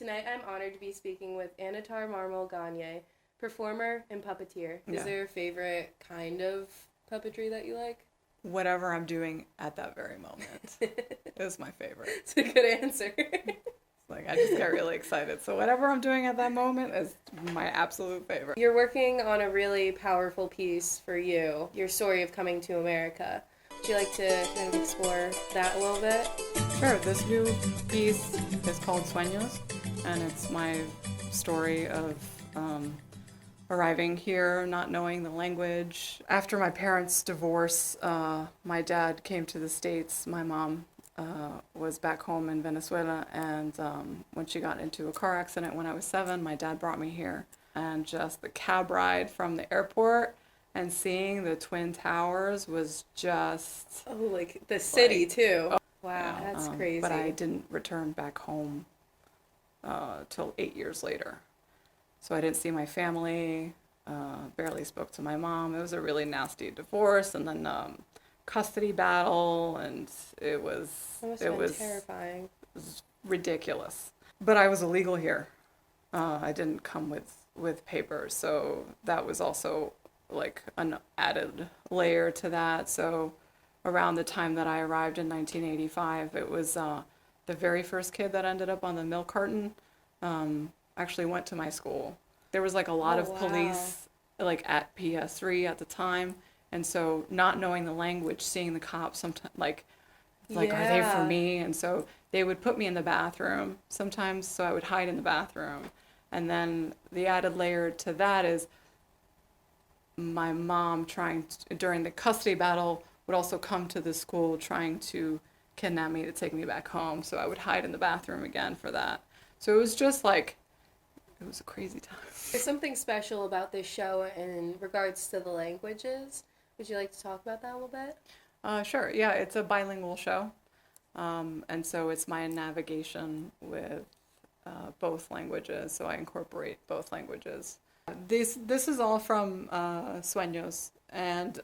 Tonight I'm honored to be speaking with Anatar Marmol-Gagné, performer and puppeteer. Yeah. Is there a favorite kind of puppetry that you like? Whatever I'm doing at that very moment is my favorite. It's a good answer. Like, I just get really excited. So whatever I'm doing at that moment is my absolute favorite. You're working on a really powerful piece for you, your story of coming to America. Would you like to kind of explore that a little bit? Sure. This new piece is called SUEñOS, and it's my story of arriving here, not knowing the language. After my parents' divorce, my dad came to the States. My mom was back home in Venezuela, and when she got into a car accident when I was 7, my dad brought me here. And just the cab ride from the airport and seeing the Twin Towers was just... Oh, like the city, too. Wow, you know, that's crazy. But I didn't return back home till 8 years later. So I didn't see my family, barely spoke to my mom. It was a really nasty divorce, and then custody battle, and it was terrifying. It was ridiculous. But I was illegal here. I didn't come with papers, so that was also like an added layer to that. So around the time that I arrived in 1985, it was the very first kid that ended up on the milk carton actually went to my school. There was like a lot of police like at PS3 at the time, and so not knowing the language, seeing the cops sometimes like are they for me? And so they would put me in the bathroom sometimes, so I would hide in the bathroom. And then the added layer to that is my mom during the custody battle would also come to the school trying to kidnap me to take me back home, so I would hide in the bathroom again for that. So it was just like, it was a crazy time. There's something special about this show in regards to the languages. Would you like to talk about that a little bit? Sure. Yeah, it's a bilingual show. And so it's my navigation with both languages. So I incorporate both languages. This is all from SUEñOS. And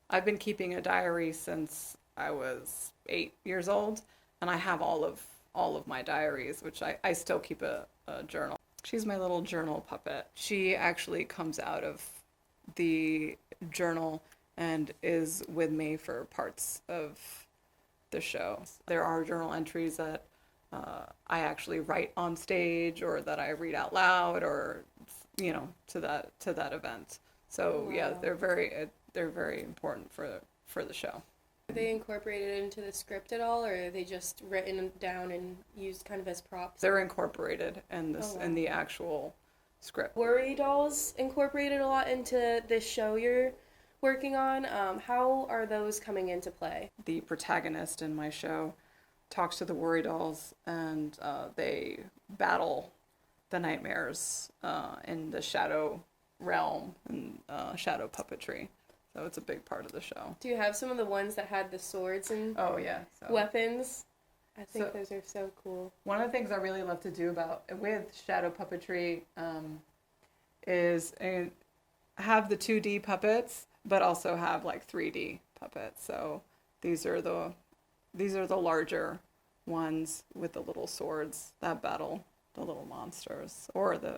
I've been keeping a diary since I was 8 years old. And I have all of my diaries, which I still keep a journal. She's my little journal puppet. She actually comes out of the journal and is with me for parts of the show. There are journal entries that I actually write on stage or that I read out loud, or to that event. So wow. Yeah, they're very important for the show. Are they incorporated into the script at all, or are they just written down and used kind of as props? They're incorporated in in the actual script. Worry dolls incorporated a lot into this show you're working on. How are those coming into play? The protagonist in my show talks to the worry dolls, and they battle the nightmares in the shadow realm and shadow puppetry. So it's a big part of the show. Do you have some of the ones that had the swords and weapons? I think those are so cool. One of the things I really love to do with shadow puppetry is have the 2D puppets, but also have like 3D puppets. So these are the larger ones with the little swords that battle the little monsters, or the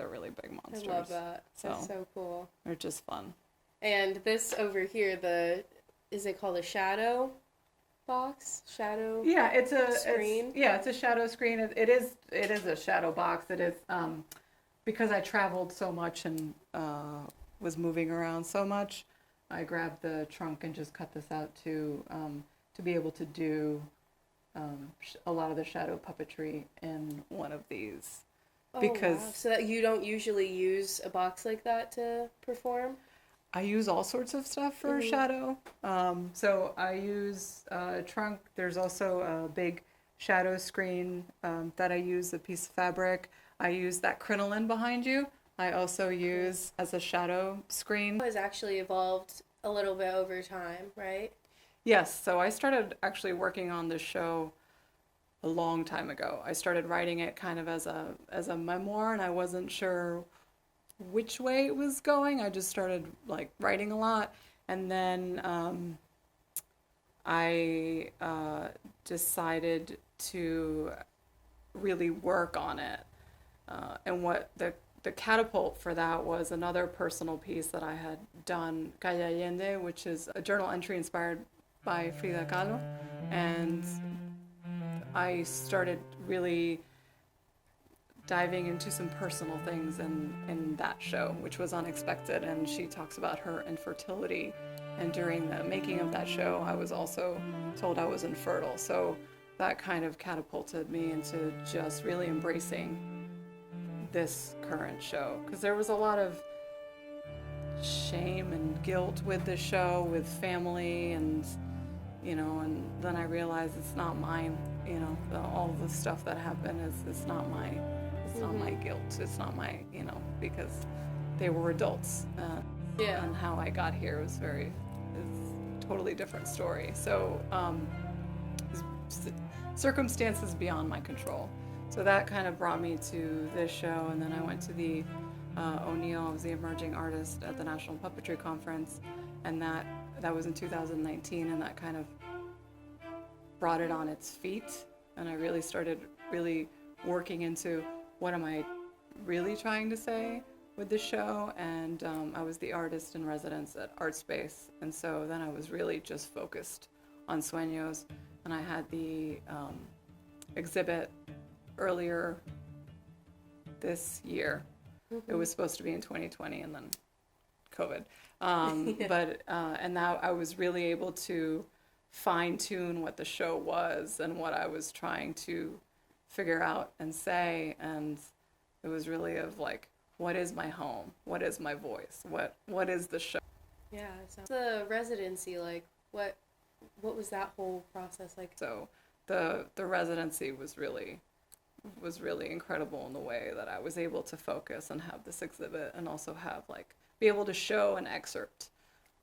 really big monsters. I love that. That's so cool. They're just fun. And this over here, is it called a shadow box? Shadow? Yeah, it's a screen. It's a shadow screen. It is a shadow box. It is because I traveled so much and was moving around so much. I grabbed the trunk and just cut this out to be able to do a lot of the shadow puppetry in one of these. Wow. So that you don't usually use a box like that to perform? I use all sorts of stuff for shadow. So I use a trunk. There's also a big shadow screen that I use, a piece of fabric. I use that crinoline behind you. I also use as a shadow screen. It has actually evolved a little bit over time, right? Yes. So I started actually working on this show a long time ago. I started writing it kind of as a memoir, and I wasn't sure which way it was going. I just started like writing a lot, and then I decided to really work on it. And what the catapult for that was another personal piece that I had done, Calle Allende, which is a journal entry inspired by Frida Kahlo. And I started really diving into some personal things in that show, which was unexpected. And she talks about her infertility. And during the making of that show, I was also told I was infertile. So that kind of catapulted me into just really embracing this current show, because there was a lot of shame and guilt with the show, with family, and and then I realized it's not mine. All the stuff that happened it's not my guilt. It's not my because they were adults. And how I got here was a totally different story. So circumstances beyond my control. So that kind of brought me to this show, and then I went to the O'Neill. I was the emerging artist at the National Puppetry Conference, and that was in 2019, and that kind of brought it on its feet, and I really started working into what am I really trying to say with the show, and I was the artist in residence at Art Space, and so then I was really just focused on SUEñOS, and I had the exhibit earlier this year. It was supposed to be in 2020 and then COVID. But now I was really able to fine tune what the show was and what I was trying to figure out and say. And it was really of like, what is my home? What is my voice? What is the show? Yeah. So the residency, like what was that whole process like? So the residency was really incredible in the way that I was able to focus and have this exhibit and also be able to show an excerpt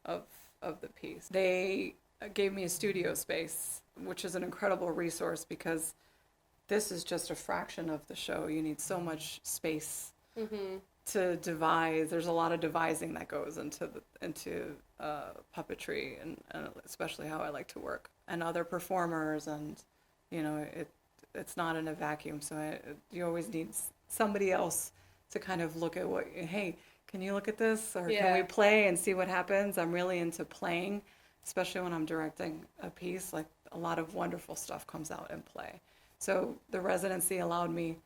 of the piece. They gave me a studio space, which is an incredible resource because this is just a fraction of the show. You need so much space to devise. There's a lot of devising that goes into puppetry and especially how I like to work and other performers, and it's not in a vacuum, so you always need somebody else to kind of look at hey, can you look at this? Or can we play and see what happens? I'm really into playing, especially when I'm directing a piece. Like, a lot of wonderful stuff comes out in play. So the residency allowed me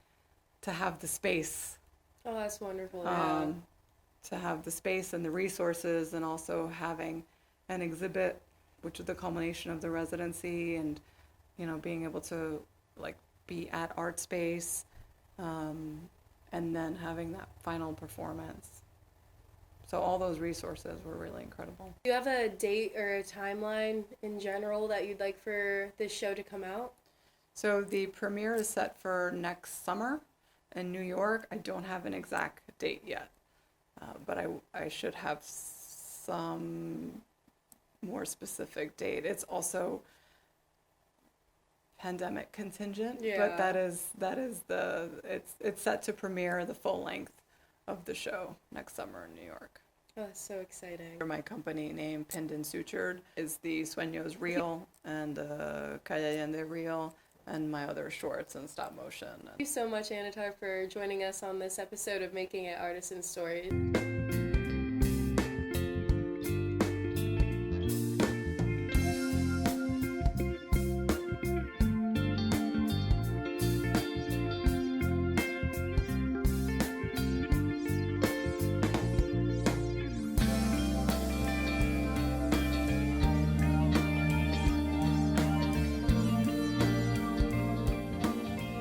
to have the space. Oh, that's wonderful. To have the space and the resources, and also having an exhibit, which is the culmination of the residency, and being able to be at Art Space, and then having that final performance. So all those resources were really incredible. Do you have a date or a timeline in general that you'd like for this show to come out? So the premiere is set for next summer in New York. I don't have an exact date yet, but I should have some more specific date. It's also pandemic contingent, but that is it's set to premiere the full length of the show next summer in New York. Oh, that's so exciting. My company name, Pinned and Sutured, is the SUEñOS reel and Calle Allende reel, and my other shorts and stop motion. Thank you so much, Anatar, for joining us on this episode of Making It Artisan Stories.